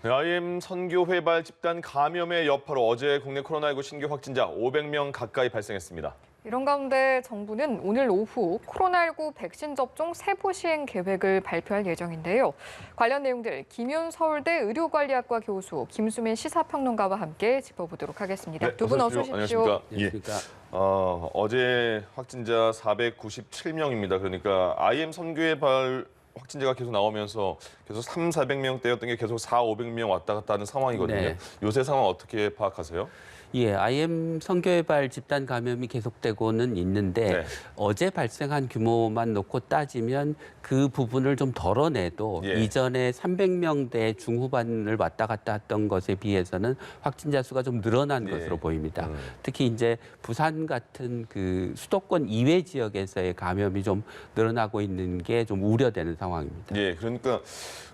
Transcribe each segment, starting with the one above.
네, IM 선교회발 집단 감염의 여파로 어제 국내 코로나19 신규 확진자 500명 가까이 발생했습니다. 이런 가운데 정부는 오늘 오후 코로나19 백신 접종 세부 시행 계획을 발표할 예정인데요. 관련 내용들 김윤 서울대 의료관리학과 교수, 김수민 시사평론가와 함께 짚어보도록 하겠습니다. 네, 두 분 어서 오십시오. 안녕하십니까. 어제 확진자 497명입니다. 그러니까 IM 선교회발 확진자가 계속 나오면서 계속 300~400명대였던 게 계속 400~500명 왔다 갔다 하는 상황이거든요. 네. 요새 상황 어떻게 파악하세요? 예, IM 선교회발 집단 감염이 계속되고는 있는데 네. 어제 발생한 규모만 놓고 따지면 그 부분을 좀 덜어내도 예. 이전에 300명대 중후반을 왔다 갔다 했던 것에 비해서는 확진자 수가 좀 늘어난 예. 것으로 보입니다. 특히 이제 부산 같은 그 수도권 이외 지역에서의 감염이 좀 늘어나고 있는 게 좀 우려되는 상황입니다. 예, 그러니까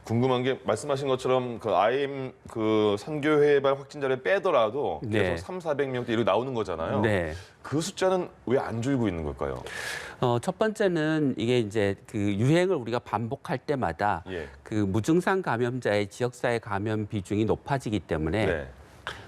궁금한 게 말씀하신 것처럼 그 IM 그 선교회발 확진자를 빼더라도 네. 계속 300~400명대 이렇게 나오는 거잖아요. 네. 그 숫자는 왜 안 줄고 있는 걸까요? 첫 번째는 이게 이제 그 유행을 우리가 반복할 때마다 예. 그 무증상 감염자의 지역사회 감염 비중이 높아지기 때문에 네.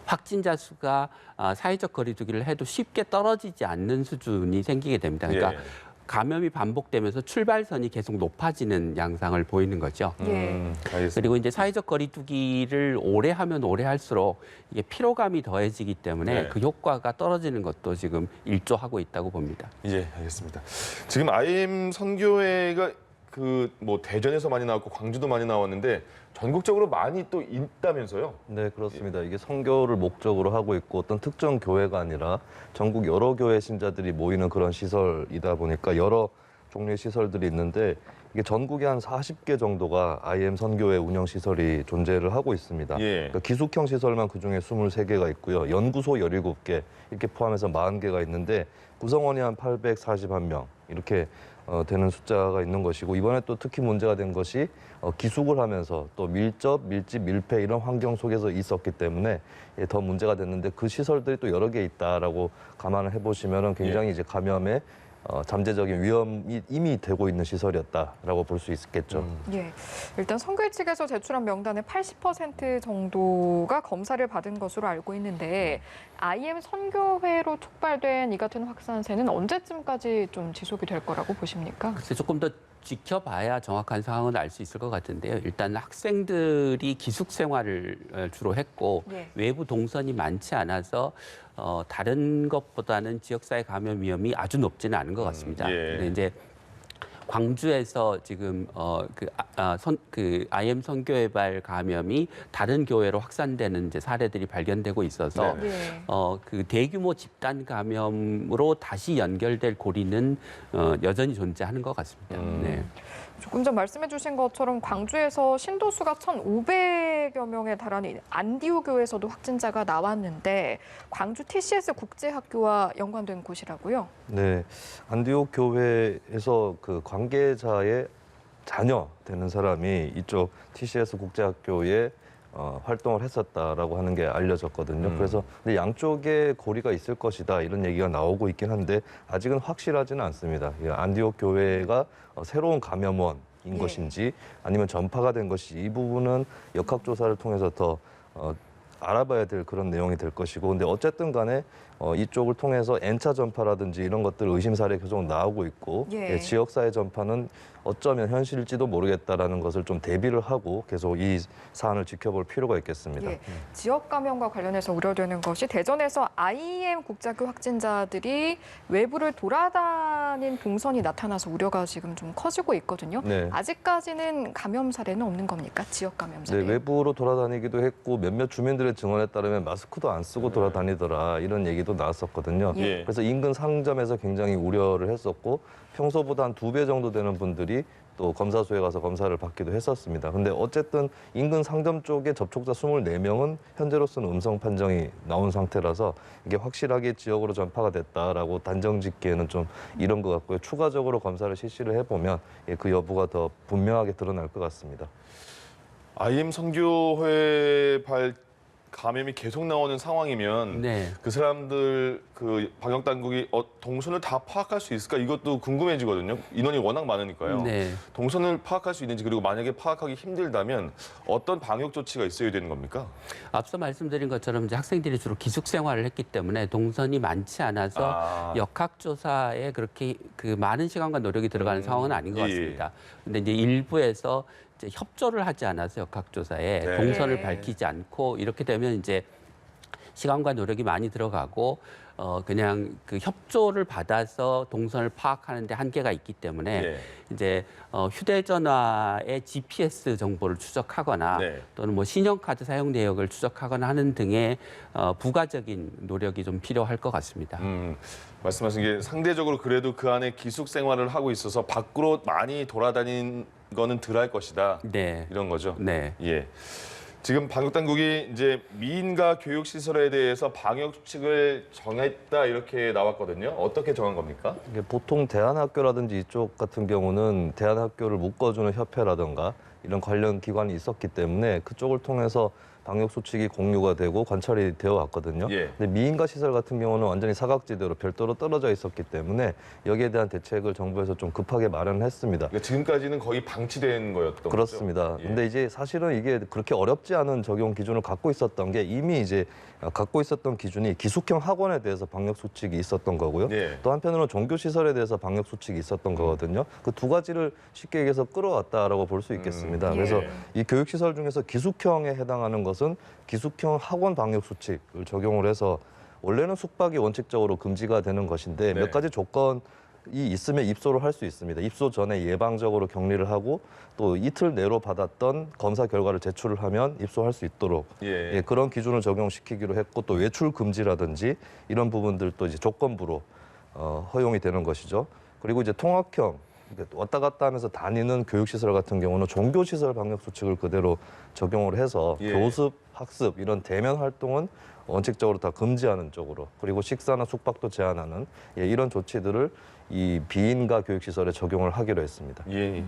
확진자 수가 사회적 거리두기를 해도 쉽게 떨어지지 않는 수준이 생기게 됩니다. 그러니까 예. 감염이 반복되면서 출발선이 계속 높아지는 양상을 보이는 거죠. 알겠습니다. 그리고 이제 사회적 거리두기를 오래 하면 오래 할수록 이게 피로감이 더해지기 때문에 네. 그 효과가 떨어지는 것도 지금 일조하고 있다고 봅니다. 예, 알겠습니다. 지금 IM 선교회가 그 뭐 대전에서 많이 나왔고 광주도 많이 나왔는데 전국적으로 많이 또 있다면서요? 네, 그렇습니다. 이게 선교를 목적으로 하고 있고 어떤 특정 교회가 아니라 전국 여러 교회 신자들이 모이는 그런 시설이다 보니까 여러 종류의 시설들이 있는데 이게 전국에 한 40개 정도가 IM 선교회 운영 시설이 존재를 하고 있습니다. 예. 그러니까 기숙형 시설만 그중에 23개가 있고요. 연구소 17개 이렇게 포함해서 40개가 있는데 구성원이 한 841명 이렇게 되는 숫자가 있는 것이고 이번에 또 특히 문제가 된 것이 기숙을 하면서 또 밀접, 밀집, 밀폐 이런 환경 속에서 있었기 때문에 더 문제가 됐는데 그 시설들이 또 여러 개 있다라고 감안을 해보시면 굉장히 이제 감염에 잠재적인 위험이 이미 되고 있는 시설이었다라고 볼 수 있겠죠. 예, 일단 선교회 측에서 제출한 명단의 80% 정도가 검사를 받은 것으로 알고 있는데 IM 선교회로 촉발된 이 같은 확산세는 언제쯤까지 좀 지속이 될 거라고 보십니까? 글쎄 조금 더 지켜봐야 정확한 상황을 알 수 있을 것 같은데요. 일단 학생들이 기숙 생활을 주로 했고 예. 외부 동선이 많지 않아서 다른 것보다는 지역사회 감염 위험이 아주 높지는 않은 것 같습니다. 예. 근데 이제 광주에서 지금 그 IM 선교회발 감염이 다른 교회로 확산되는 이제 사례들이 발견되고 있어서 네. 예. 그 대규모 집단 감염으로 다시 연결될 고리는 여전히 존재하는 것 같습니다. 네. 조금 전 말씀해 주신 것처럼 광주에서 신도수가 1,500여 명에 달하는 안디오 교회에서도 확진자가 나왔는데 광주 TCS 국제학교와 연관된 곳이라고요? 네, 안디옥 교회에서 그 관계자의 자녀 되는 사람이 이쪽 TCS 국제학교에 활동을 했었다라고 하는 게 알려졌거든요. 그래서 근데 양쪽에 고리가 있을 것이다 이런 얘기가 나오고 있긴 한데 아직은 확실하지는 않습니다. 이 안디옥 교회가 새로운 감염원인 예. 것인지 아니면 전파가 된 것인지 이 부분은 역학조사를 통해서 더 알아봐야 될 그런 내용이 될 것이고 근데 어쨌든 간에 이쪽을 통해서 N차 전파라든지 이런 것들 의심 사례 계속 나오고 있고 예. 지역사회 전파는 어쩌면 현실일지도 모르겠다라는 것을 좀 대비를 하고 계속 이 사안을 지켜볼 필요가 있겠습니다. 예. 지역 감염과 관련해서 우려되는 것이 대전에서 IM 국제학교 확진자들이 외부를 돌아다닌 동선이 나타나서 우려가 지금 좀 커지고 있거든요. 네. 아직까지는 감염 사례는 없는 겁니까? 지역 감염 네, 사례. 외부로 돌아다니기도 했고 몇몇 주민들의 증언에 따르면 마스크도 안 쓰고 돌아다니더라 이런 얘기도 나왔었거든요. 예. 그래서 인근 상점에서 굉장히 우려를 했었고 평소보다 한 2배 정도 되는 분들이 또 검사소에 가서 검사를 받기도 했었습니다. 근데 어쨌든 인근 상점 쪽에 접촉자 24명은 현재로서는 음성 판정이 나온 상태라서 이게 확실하게 지역으로 전파가 됐다라고 단정 짓기에는 좀 이런 것 같고요. 추가적으로 검사를 실시를 해보면 그 여부가 더 분명하게 드러날 것 같습니다. IM 선교회발 감염이 계속 나오는 상황이면 네. 그 사람들 그 방역 당국이 동선을 다 파악할 수 있을까 이것도 궁금해지거든요. 인원이 워낙 많으니까요. 네. 동선을 파악할 수 있는지 그리고 만약에 파악하기 힘들다면 어떤 방역 조치가 있어야 되는 겁니까? 앞서 말씀드린 것처럼 이제 학생들이 주로 기숙 생활을 했기 때문에 동선이 많지 않아서 역학조사에 그렇게 그 많은 시간과 노력이 들어가는 상황은 아닌 것 예. 같습니다. 근데 이제 일부에서 이제 협조를 하지 않아서 역학조사에 네. 동선을 네. 밝히지 않고 이렇게 되면 이제 시간과 노력이 많이 들어가고 그냥 그 협조를 받아서 동선을 파악하는 데 한계가 있기 때문에 네. 이제 휴대전화의 GPS 정보를 추적하거나 네. 또는 뭐 신용카드 사용 내역을 추적하거나 하는 등의 부가적인 노력이 좀 필요할 것 같습니다. 말씀하신 게 상대적으로 그래도 그 안에 기숙 생활을 하고 있어서 밖으로 많이 돌아다닌 거는 덜할 것이다. 네. 이런 거죠. 네. 예. 지금 방역 당국이 이제 미인가 교육 시설에 대해서 방역 수칙을 정했다 이렇게 나왔거든요. 어떻게 정한 겁니까? 이게 보통 대안학교라든지 이쪽 같은 경우는 대안학교를 묶어주는 협회라든가 이런 관련 기관이 있었기 때문에 그쪽을 통해서 방역 수칙이 공유가 되고 관찰이 되어 왔거든요. 예. 근데 미인가 시설 같은 경우는 완전히 사각지대로 별도로 떨어져 있었기 때문에 여기에 대한 대책을 정부에서 좀 급하게 마련했습니다. 그러니까 지금까지는 거의 방치된 거였던 그렇습니다. 거죠. 예. 근데 이제 사실은 이게 그렇게 어렵지 않은 적용 기준을 갖고 있었던 게 이미 이제 갖고 있었던 기준이 기숙형 학원에 대해서 방역 수칙이 있었던 거고요. 예. 또 한편으로는 종교 시설에 대해서 방역 수칙이 있었던 거거든요. 그 두 가지를 쉽게 얘기해서 끌어왔다라고 볼 수 있겠습니다. 예. 그래서 이 교육 시설 중에서 기숙형에 해당하는 것은 기숙형 학원 방역 수칙을 적용을 해서 원래는 숙박이 원칙적으로 금지가 되는 것인데 네. 몇 가지 조건이 있으면 입소를 할 수 있습니다. 입소 전에 예방적으로 격리를 하고 또 이틀 내로 받았던 검사 결과를 제출을 하면 입소할 수 있도록 예. 그런 기준을 적용시키기로 했고 또 외출 금지라든지 이런 부분들도 이제 조건부로 허용이 되는 것이죠. 그리고 이제 통학형 왔다 갔다 하면서 다니는 교육시설 같은 경우는 종교시설 방역 수칙을 그대로 적용을 해서 예. 교습, 학습 이런 대면 활동은 원칙적으로 다 금지하는 쪽으로 그리고 식사나 숙박도 제한하는 이런 조치들을 이 비인가 교육시설에 적용을 하기로 했습니다. 예.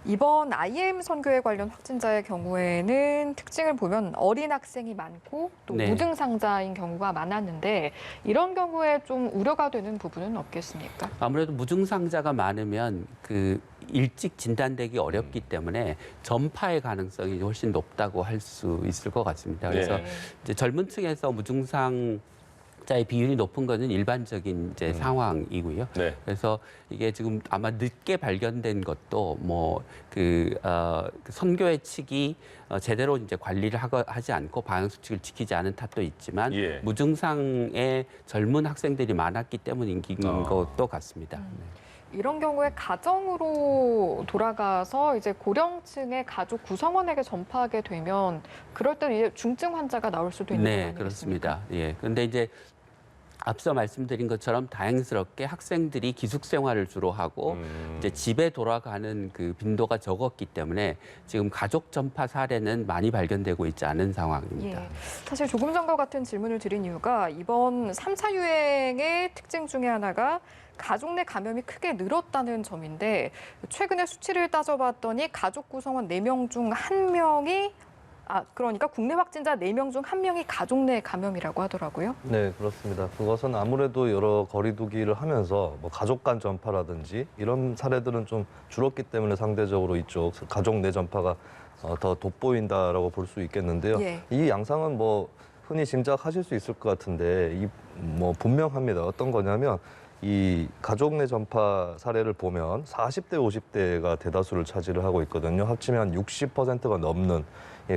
이번 IM 선교에 관련 확진자의 경우에는 특징을 보면 어린 학생이 많고 또 네. 무증상자인 경우가 많았는데 이런 경우에 좀 우려가 되는 부분은 없겠습니까? 아무래도 무증상자가 많으면 그 일찍 진단되기 어렵기 때문에 전파의 가능성이 훨씬 높다고 할 수 있을 것 같습니다. 그래서 네. 이제 젊은 층에서 무증상자의 비율이 높은 것은 일반적인 이제 상황이고요. 네. 그래서 이게 지금 아마 늦게 발견된 것도 그 선교회 측이 제대로 이제 관리를 하지 않고 방역 수칙을 지키지 않은 탓도 있지만 예. 무증상의 젊은 학생들이 많았기 때문인 것도 같습니다. 네. 이런 경우에 가정으로 돌아가서 이제 고령층의 가족 구성원에게 전파하게 되면 그럴 때 이제 중증 환자가 나올 수도 있는 거 네, 아니겠습니까? 그렇습니다. 예. 그런데 이제 앞서 말씀드린 것처럼 다행스럽게 학생들이 기숙 생활을 주로 하고 이제 집에 돌아가는 그 빈도가 적었기 때문에 지금 가족 전파 사례는 많이 발견되고 있지 않은 상황입니다. 예. 사실 조금 전과 같은 질문을 드린 이유가 이번 3차 유행의 특징 중에 하나가 가족 내 감염이 크게 늘었다는 점인데 최근에 수치를 따져봤더니 가족 구성원 4명 중 1명이 그러니까 국내 확진자 4명 중 1명이 가족 내 감염이라고 하더라고요. 네, 그렇습니다. 그것은 아무래도 여러 거리두기를 하면서 뭐 가족 간 전파라든지 이런 사례들은 좀 줄었기 때문에 상대적으로 이쪽 가족 내 전파가 더 돋보인다라고 볼 수 있겠는데요. 예. 이 양상은 뭐 흔히 짐작하실 수 있을 것 같은데 뭐 분명합니다. 어떤 거냐면 이 가족 내 전파 사례를 보면 40대, 50대가 대다수를 차지를 하고 있거든요. 합치면 60%가 넘는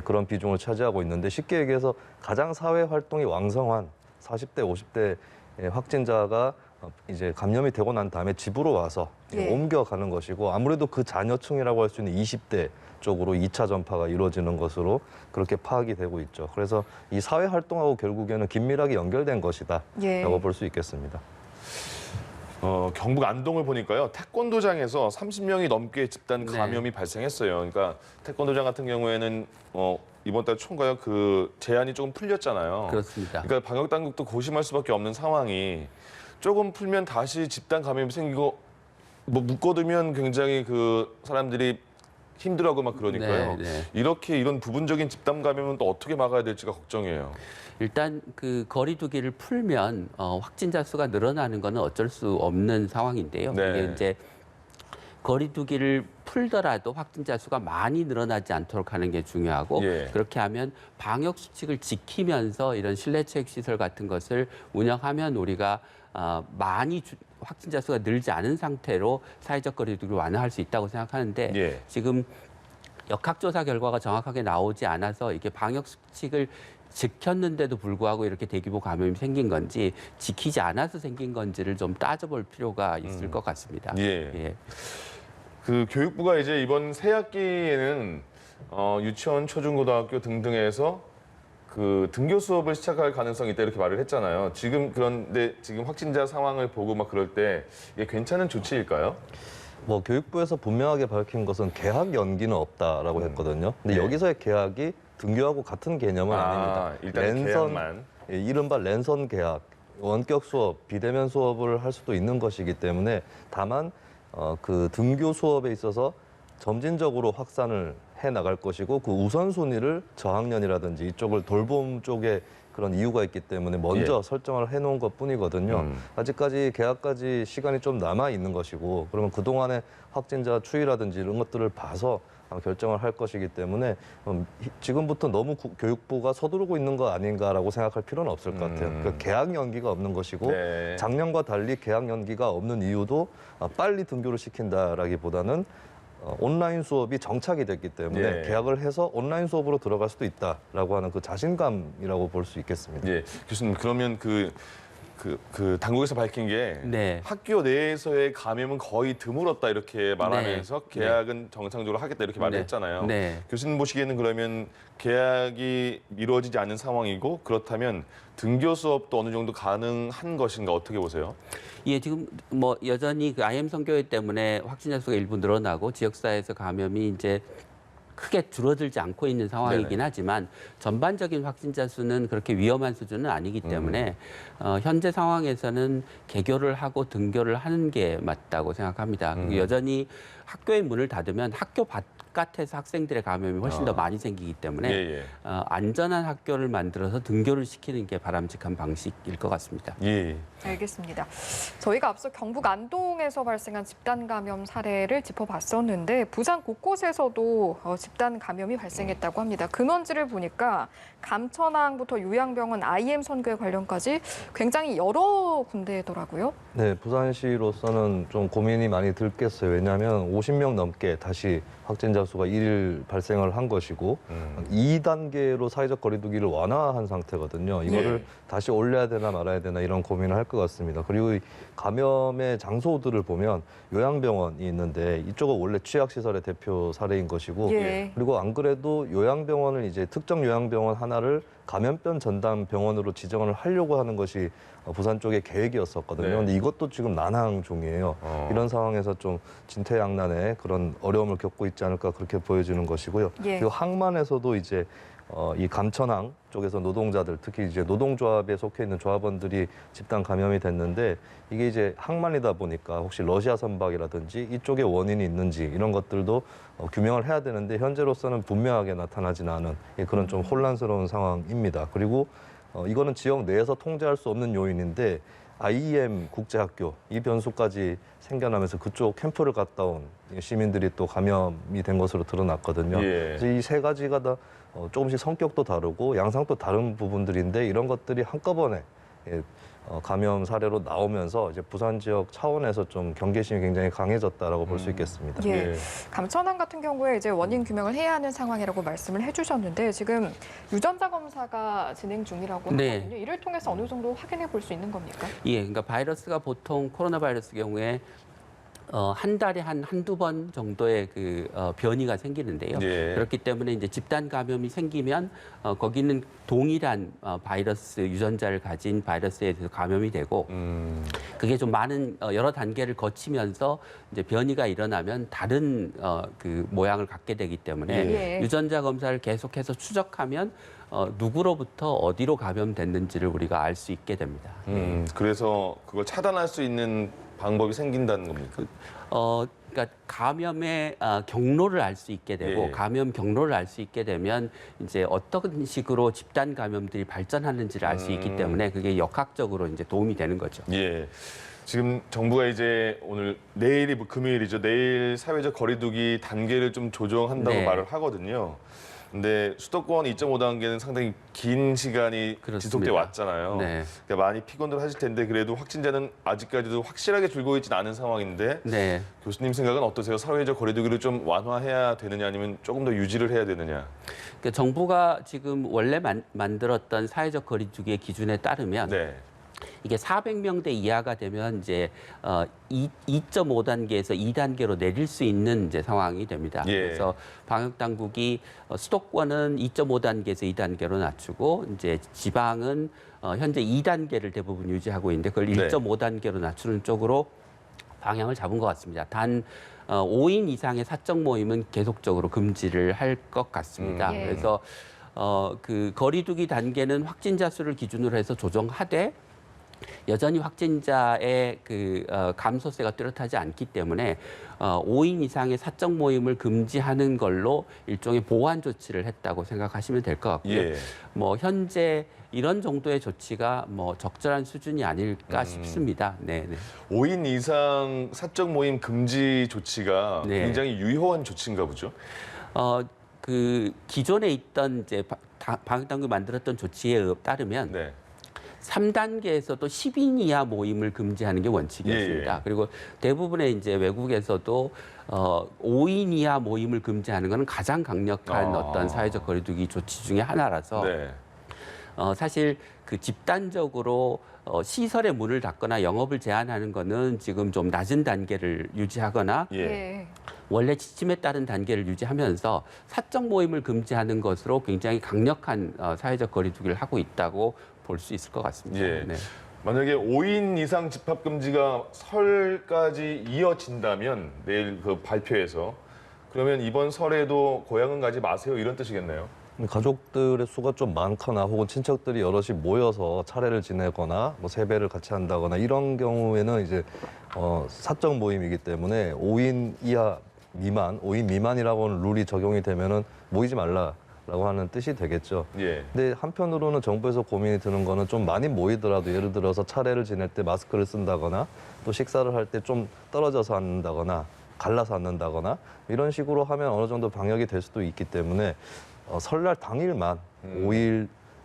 그런 비중을 차지하고 있는데 쉽게 얘기해서 가장 사회 활동이 왕성한 40대, 50대 확진자가 이제 감염이 되고 난 다음에 집으로 와서 예. 옮겨가는 것이고 아무래도 그 자녀층이라고 할 수 있는 20대 쪽으로 2차 전파가 이루어지는 것으로 그렇게 파악이 되고 있죠. 그래서 이 사회 활동하고 결국에는 긴밀하게 연결된 것이다라고 예. 볼 수 있겠습니다. 경북 안동을 보니까요. 태권도장에서 30명이 넘게 집단 네. 감염이 발생했어요. 그러니까 태권도장 같은 경우에는 이번 달 초인가요? 그 제한이 조금 풀렸잖아요. 그렇습니다. 그러니까 방역 당국도 고심할 수밖에 없는 상황이 조금 풀면 다시 집단 감염이 생기고 뭐 묶어두면 굉장히 그 사람들이 힘들어하고 막 그러니까요. 네, 네. 이렇게 이런 부분적인 집단 감염은 또 어떻게 막아야 될지가 걱정이에요. 일단 그 거리두기를 풀면 확진자 수가 늘어나는 거는 어쩔 수 없는 상황인데요. 네. 이게 이제 거리두기를 풀더라도 확진자 수가 많이 늘어나지 않도록 하는 게 중요하고 예. 그렇게 하면 방역 수칙을 지키면서 이런 실내 체육 시설 같은 것을 운영하면 우리가 많이 확진자 수가 늘지 않은 상태로 사회적 거리두기를 완화할 수 있다고 생각하는데 예. 지금 역학조사 결과가 정확하게 나오지 않아서 이게 방역 수칙을 지켰는데도 불구하고 이렇게 대규모 감염이 생긴 건지 지키지 않아서 생긴 건지를 좀 따져볼 필요가 있을 것 같습니다. 예. 그 교육부가 이제 이번 새 학기에는 유치원, 초중고등학교 등등에서 그 등교 수업을 시작할 가능성이 있다 이렇게 말을 했잖아요. 그런데 지금 확진자 상황을 보고 막 그럴 때 이게 괜찮은 조치일까요? 뭐 교육부에서 분명하게 밝힌 것은 개학 연기는 없다라고 했거든요. 근데 네. 여기서의 개학이 등교하고 같은 개념은 아닙니다. 일단 계약만. 예, 이른바 랜선 개학, 원격 수업, 비대면 수업을 할 수도 있는 것이기 때문에 다만 그 등교 수업에 있어서 점진적으로 확산을 해 나갈 것이고 그 우선순위를 저학년이라든지 이쪽을 돌봄 쪽에 그런 이유가 있기 때문에 먼저 설정을 해놓은 것뿐이거든요. 아직까지 개학까지 시간이 좀 남아 있는 것이고 그러면 그동안의 확진자 추이라든지 이런 것들을 봐서 결정을 할 것이기 때문에 지금부터 너무 교육부가 서두르고 있는 거 아닌가라고 생각할 필요는 없을 것 같아요. 그 개학 연기가 없는 것이고 네. 작년과 달리 개학 연기가 없는 이유도 빨리 등교를 시킨다라기보다는 온라인 수업이 정착이 됐기 때문에 예. 개학을 해서 온라인 수업으로 들어갈 수도 있다라고 하는 그 자신감이라고 볼 수 있겠습니다. 예. 교수님 그러면 그 당국에서 밝힌 게 네. 학교 내에서의 감염은 거의 드물었다 이렇게 말하면서 네. 개학은 정상적으로 하겠다 이렇게 말을 네. 했잖아요. 네. 교수님 보시기에는 그러면 개학이 이루어지지 않은 상황이고 그렇다면 등교 수업도 어느 정도 가능한 것인가 어떻게 보세요? 예, 지금 뭐 여전히 그 IM 선교회 때문에 확진자 수가 일부 늘어나고 지역사회에서 감염이 이제 크게 줄어들지 않고 있는 상황이긴 네네. 하지만 전반적인 확진자 수는 그렇게 위험한 수준은 아니기 때문에 현재 상황에서는 개교를 하고 등교를 하는 게 맞다고 생각합니다. 그리고 여전히 학교의 문을 닫으면 학교 바깥에서 학생들의 감염이 훨씬 더 많이 생기기 때문에 예. 안전한 학교를 만들어서 등교를 시키는 게 바람직한 방식일 것 같습니다. 예. 알겠습니다. 저희가 앞서 경북 안동에서 발생한 집단 감염 사례를 짚어봤었는데 부산 곳곳에서도 집단 감염이 발생했다고 합니다. 근원지를 보니까 감천항부터 요양병원 IM 선교에 관련까지 굉장히 여러 군데더라고요. 네, 부산시로서는 좀 고민이 많이 들겠어요. 왜냐하면 50명 넘게 다시 확진자 수가 일일 발생을 한 것이고 2단계로 사회적 거리두기를 완화한 상태거든요. 이거를 다시 올려야 되나 말아야 되나 이런 고민을 할 것 같습니다. 그리고 이 감염의 장소들을 보면 요양병원이 있는데 이쪽은 원래 취약시설의 대표 사례인 것이고 예. 그리고 안 그래도 요양병원을 이제 특정 요양병원 하나를 감염병 전담 병원으로 지정을 하려고 하는 것이 부산 쪽의 계획이었었거든요. 네. 근데 이것도 지금 난항 중이에요. 이런 상황에서 좀 진퇴양난의 그런 어려움을 겪고 있지 않을까 그렇게 보여지는 것이고요. 예. 그리고 항만에서도 이제 이 감천항 쪽에서 노동자들 특히 이제 노동조합에 속해 있는 조합원들이 집단 감염이 됐는데 이게 이제 항만이다 보니까 혹시 러시아 선박이라든지 이쪽에 원인이 있는지 이런 것들도 규명을 해야 되는데 현재로서는 분명하게 나타나지는 않은 그런 좀 혼란스러운 상황입니다. 그리고 이거는 지역 내에서 통제할 수 없는 요인인데 IEM 국제학교 이 변수까지 생겨나면서 그쪽 캠프를 갔다 온 시민들이 또 감염이 된 것으로 드러났거든요. 예. 그래서 이 세 가지가 다 조금씩 성격도 다르고 양상도 다른 부분들인데 이런 것들이 한꺼번에 감염 사례로 나오면서 이제 부산 지역 차원에서 좀 경계심이 굉장히 강해졌다라고 볼 수 있겠습니다. 예. 예. 감천항 같은 경우에 이제 원인 규명을 해야 하는 상황이라고 말씀을 해주셨는데 지금 유전자 검사가 진행 중이라고 네. 하거든요. 이를 통해서 어느 정도 확인해 볼 수 있는 겁니까? 예, 그러니까 바이러스가 보통 코로나 바이러스 경우에 한 달에 한두 번 정도의 변이가 생기는데요. 예. 그렇기 때문에 이제 집단 감염이 생기면 거기는 동일한 바이러스 유전자를 가진 바이러스에 대해서 감염이 되고 그게 좀 많은 여러 단계를 거치면서 이제 변이가 일어나면 다른 모양을 갖게 되기 때문에 예. 유전자 검사를 계속해서 추적하면 누구로부터 어디로 감염됐는지를 우리가 알 수 있게 됩니다. 그래서 그걸 차단할 수 있는 방법이 생긴다는 겁니까? 그러니까 감염의 경로를 알 수 있게 되고 예. 감염 경로를 알 수 있게 되면 이제 어떤 식으로 집단 감염들이 발전하는지를 알 수 있기 때문에 그게 역학적으로 이제 도움이 되는 거죠. 예. 지금 정부가 이제 내일이 금요일이죠. 내일 사회적 거리두기 단계를 좀 조정한다고 네. 말을 하거든요. 근데 수도권 2.5단계는 상당히 긴 시간이 그렇습니다. 지속돼 왔잖아요. 네. 그러니까 많이 피곤들 하실 텐데 그래도 확진자는 아직까지도 확실하게 줄고 있지는 않은 상황인데 네. 교수님 생각은 어떠세요? 사회적 거리두기를 좀 완화해야 되느냐 아니면 조금 더 유지를 해야 되느냐? 그러니까 정부가 지금 원래 만들었던 사회적 거리두기의 기준에 따르면 네. 이게 400명대 이하가 되면 이제 2.5단계에서 2단계로 내릴 수 있는 이제 상황이 됩니다. 예. 그래서 방역 당국이 수도권은 2.5단계에서 2단계로 낮추고 이제 지방은 현재 2단계를 대부분 유지하고 있는데 그걸 네. 1.5단계로 낮추는 쪽으로 방향을 잡은 것 같습니다. 단 5인 이상의 사적 모임은 계속적으로 금지를 할 것 같습니다. 예. 그래서 그 거리두기 단계는 확진자 수를 기준으로 해서 조정하되 여전히 확진자의 감소세가 뚜렷하지 않기 때문에 5인 이상의 사적 모임을 금지하는 걸로 일종의 보완 조치를 했다고 생각하시면 될 것 같고요. 예. 뭐 현재 이런 정도의 조치가 뭐 적절한 수준이 아닐까 싶습니다. 네, 네. 5인 이상 사적 모임 금지 조치가 네. 굉장히 유효한 조치인가 보죠? 그 기존에 있던 이제 방역 당국이 만들었던 조치에 따르면 네. 3단계에서도 10인 이하 모임을 금지하는 게 원칙이었습니다. 예, 예. 그리고 대부분의 이제 외국에서도 5인 이하 모임을 금지하는 것은 가장 강력한 어떤 사회적 거리두기 조치 중에 하나라서 네. 사실 그 집단적으로 시설의 문을 닫거나 영업을 제한하는 거는 지금 좀 낮은 단계를 유지하거나 예. 예. 원래 지침에 따른 단계를 유지하면서 사적 모임을 금지하는 것으로 굉장히 강력한 사회적 거리두기를 하고 있다고 볼 수 있을 것 같습니다. 예. 네. 만약에 5인 이상 집합 금지가 설까지 이어진다면 내일 그 발표에서 그러면 이번 설에도 고향은 가지 마세요 이런 뜻이겠네요. 가족들의 수가 좀 많거나 혹은 친척들이 여럿이 모여서 차례를 지내거나 뭐 세배를 같이 한다거나 이런 경우에는 이제 사적 모임이기 때문에 5인 이하 미만, 5인 미만이라고 하는 룰이 적용이 되면은 모이지 말라라고 하는 뜻이 되겠죠. 예. 근데 한편으로는 정부에서 고민이 드는 거는 좀 많이 모이더라도 예를 들어서 차례를 지낼 때 마스크를 쓴다거나 또 식사를 할 때 좀 떨어져서 앉는다거나 갈라서 앉는다거나 이런 식으로 하면 어느 정도 방역이 될 수도 있기 때문에 설날 당일만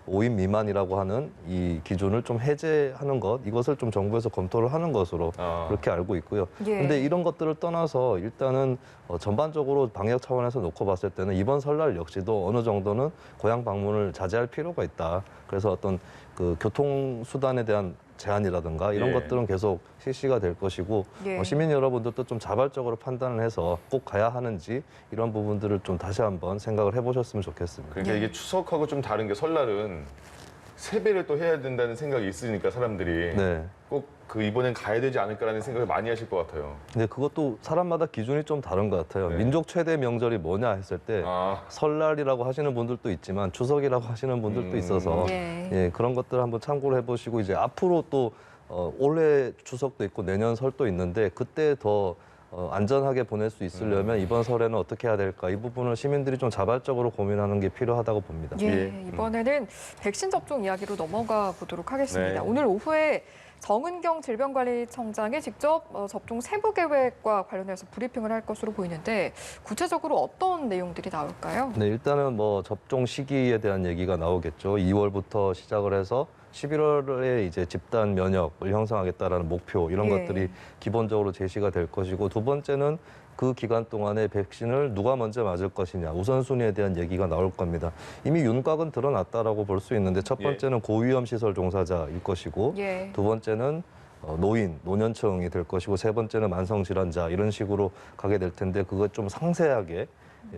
5인 미만이라고 하는 이 기준을 좀 해제하는 것, 이것을 좀 정부에서 검토를 하는 것으로 그렇게 알고 있고요. 예. 근데 이런 것들을 떠나서 일단은 전반적으로 방역 차원에서 놓고 봤을 때는 이번 설날 역시도 어느 정도는 고향 방문을 자제할 필요가 있다. 그래서 어떤 그 교통수단에 대한 제한이라든가 이런 예. 것들은 계속 실시가 될 것이고 예. 시민 여러분들도 좀 자발적으로 판단을 해서 꼭 가야 하는지 이런 부분들을 좀 다시 한번 생각을 해보셨으면 좋겠습니다. 그러니까 네. 이게 추석하고 좀 다른 게 설날은 세배를 또 해야 된다는 생각이 있으니까 사람들이 네. 꼭 그 이번엔 가야 되지 않을까라는 생각을 많이 하실 것 같아요. 근데 그것도 사람마다 기준이 좀 다른 것 같아요. 네. 민족 최대 명절이 뭐냐 했을 때 설날이라고 하시는 분들도 있지만 추석이라고 하시는 분들도 있어서 예. 예, 그런 것들 한번 참고를 해보시고 이제 앞으로 또 올해 추석도 있고 내년 설도 있는데 그때 더 안전하게 보낼 수 있으려면 이번 설에는 어떻게 해야 될까 이 부분을 시민들이 좀 자발적으로 고민하는 게 필요하다고 봅니다. 예, 이번에는 백신 접종 이야기로 넘어가 보도록 하겠습니다. 네. 오늘 오후에 정은경 질병관리청장이 직접 접종 세부 계획과 관련해서 브리핑을 할 것으로 보이는데 구체적으로 어떤 내용들이 나올까요? 네, 일단은 뭐 접종 시기에 대한 얘기가 나오겠죠. 2월부터 시작을 해서 11월에 이제 집단 면역을 형성하겠다라는 목표 이런 예. 것들이 기본적으로 제시가 될 것이고 두 번째는 그 기간 동안에 백신을 누가 먼저 맞을 것이냐 우선순위에 대한 얘기가 나올 겁니다. 이미 윤곽은 드러났다라고 볼 수 있는데 첫 번째는 고위험 시설 종사자일 것이고 예. 두 번째는 노인, 노년층이 될 것이고 세 번째는 만성질환자 이런 식으로 가게 될 텐데 그거 좀 상세하게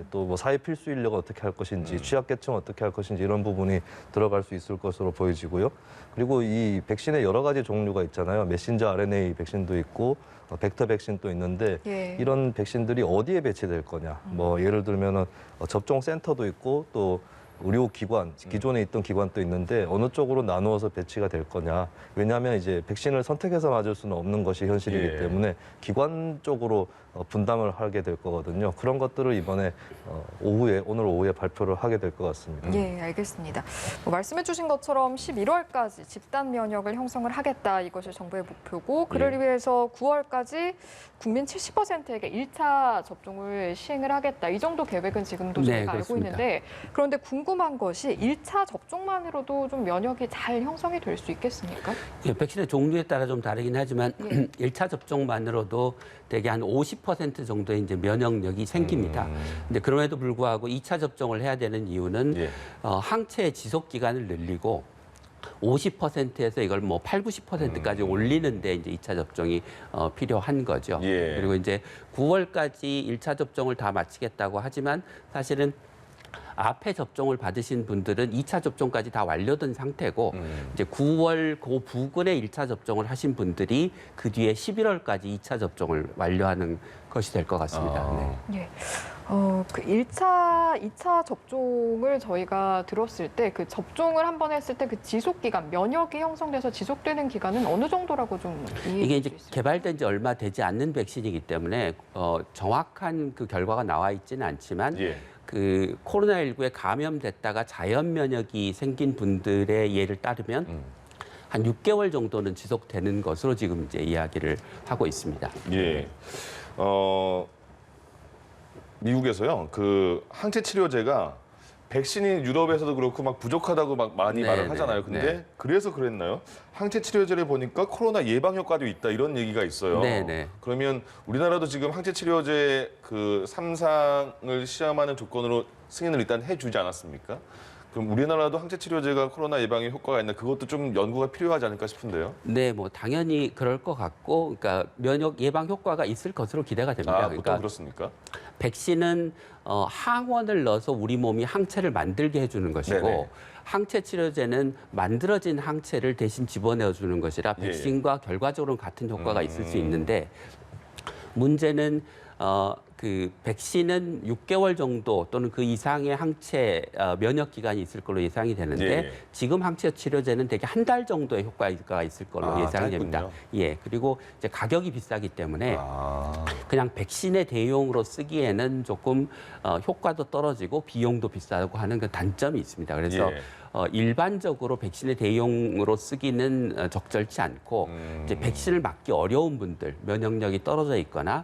또 뭐 사회 필수 인력은 어떻게 할 것인지 취약계층 어떻게 할 것인지 이런 부분이 들어갈 수 있을 것으로 보여지고요. 그리고 이 백신의 여러 가지 종류가 있잖아요. 메신저 RNA 백신도 있고 벡터 백신도 있는데 예. 이런 백신들이 어디에 배치될 거냐. 뭐 예를 들면은 접종 센터도 있고 또 의료기관, 기존에 있던 기관도 있는데 어느 쪽으로 나누어서 배치가 될 거냐. 왜냐하면 이제 백신을 선택해서 맞을 수는 없는 것이 현실이기 예. 때문에 기관 쪽으로 분담을 하게 될 거거든요. 그런 것들을 이번에 오늘 오후에 발표를 하게 될 것 같습니다. 예, 알겠습니다. 말씀해 주신 것처럼 11월까지 집단 면역을 형성을 하겠다. 이것이 정부의 목표고 그를 예. 위해서 9월까지 국민 70%에게 1차 접종을 시행을 하겠다. 이 정도 계획은 지금도 네, 저희가 알고 그렇습니다. 있는데 그런데 궁금한 것이 1차 접종만으로도 좀 면역이 잘 형성이 될 수 있겠습니까? 예, 백신의 종류에 따라 좀 다르긴 하지만 예. 1차 접종만으로도 대개 한 50% 정도의 이제 면역력이 생깁니다. 근데 그럼에도 불구하고 2차 접종을 해야 되는 이유는 예. 항체의 지속 기간을 늘리고 50%에서 이걸 뭐 8, 90%까지 올리는데 이제 2차 접종이 필요한 거죠. 예. 그리고 이제 9월까지 1차 접종을 다 마치겠다고 하지만 사실은 앞에 접종을 받으신 분들은 2차 접종까지 다 완료된 상태고 이제 9월 그 부근에 1차 접종을 하신 분들이 그 뒤에 11월까지 2차 접종을 완료하는 것이 될 것 같습니다. 네. 예. 그 1차, 2차 접종을 저희가 들었을 때 그 접종을 한 번 했을 때 그 지속 기간, 면역이 형성돼서 지속되는 기간은 어느 정도라고 좀 이해해 이게 줄 이제 수 있을까요? 개발된 지 얼마 되지 않는 백신이기 때문에 정확한 그 결과가 나와 있지는 않지만 예. 그 코로나19에 감염됐다가 자연 면역이 생긴 분들의 예를 따르면 한 6개월 정도는 지속되는 것으로 지금 이제 이야기를 하고 있습니다. 예. 미국에서요. 그 항체 치료제가 백신이 유럽에서도 그렇고 막 부족하다고 막 많이 네, 말을 네, 하잖아요. 근데 네. 그래서 그랬나요? 항체 치료제를 보니까 코로나 예방 효과도 있다 이런 얘기가 있어요. 네, 네. 그러면 우리나라도 지금 항체 치료제 그 3상을 시험하는 조건으로 승인을 일단 해주지 않았습니까? 그럼 우리나라도 항체 치료제가 코로나 예방에 효과가 있나 그것도 좀 연구가 필요하지 않을까 싶은데요. 네, 뭐 당연히 그럴 것 같고, 그러니까 면역 예방 효과가 있을 것으로 기대가 됩니다. 보통 그러니까 그렇습니까? 백신은 항원을 넣어서 우리 몸이 항체를 만들게 해주는 것이고 네네. 항체 치료제는 만들어진 항체를 대신 집어넣어 주는 것이라 예, 예. 백신과 결과적으로는 같은 효과가 있을 수 있는데 문제는 그 백신은 6개월 정도 또는 그 이상의 항체 면역 기간이 있을 걸로 예상이 되는데 예, 예. 지금 항체 치료제는 대개 한 달 정도의 효과가 있을 걸로 예상이 됩니다. 짧군요. 예, 그리고 이제 가격이 비싸기 때문에 아, 그냥 백신의 대용으로 쓰기에는 조금 효과도 떨어지고 비용도 비싸고 하는 그 단점이 있습니다. 그래서 예. 일반적으로 백신의 대용으로 쓰기는 적절치 않고 이제 백신을 맞기 어려운 분들, 면역력이 떨어져 있거나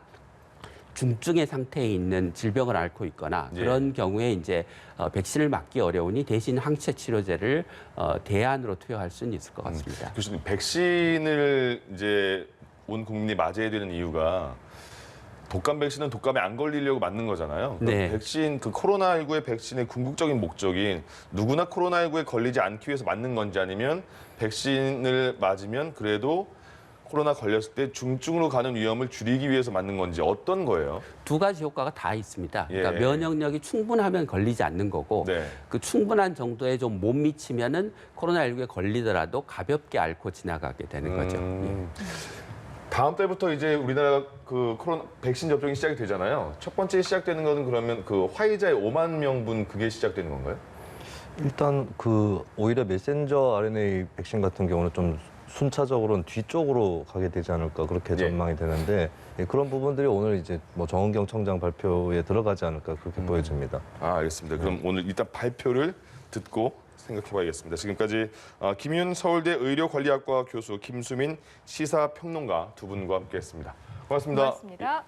중증의 상태에 있는 질병을 앓고 있거나 예. 그런 경우에 이제 백신을 맞기 어려우니 대신 항체 치료제를 대안으로 투여할 수는 있을 것 같습니다. 교수님 백신을 이제 온 국민이 맞아야 되는 이유가 독감 백신은 독감에 안 걸리려고 맞는 거잖아요. 그러니까 네. 백신 그 코로나19의 백신의 궁극적인 목적인 누구나 코로나19에 걸리지 않기 위해서 맞는 건지 아니면 백신을 맞으면 그래도 코로나 걸렸을 때 중증으로 가는 위험을 줄이기 위해서 맞는 건지 어떤 거예요? 두 가지 효과가 다 있습니다. 그러니까 예. 면역력이 충분하면 걸리지 않는 거고 네. 그 충분한 정도에 좀 못 미치면은 코로나19에 걸리더라도 가볍게 앓고 지나가게 되는 거죠. 예. 다음 달부터 이제 우리나라 그 코로나 백신 접종이 시작이 되잖아요. 첫 번째 시작되는 거는 그러면 그 화이자의 5만 명분 그게 시작되는 건가요? 일단 그 오히려 메신저 RNA 백신 같은 경우는 좀 순차적으로는 뒤쪽으로 가게 되지 않을까 그렇게 전망이 되는데 예, 그런 부분들이 오늘 이제 뭐 정은경 청장 발표에 들어가지 않을까 그렇게 보여집니다. 아, 알겠습니다. 그럼 오늘 일단 발표를 듣고 생각해봐야겠습니다. 지금까지 김윤 서울대 의료관리학과 교수, 김수민 시사평론가 두 분과 함께했습니다. 고맙습니다. 고맙습니다.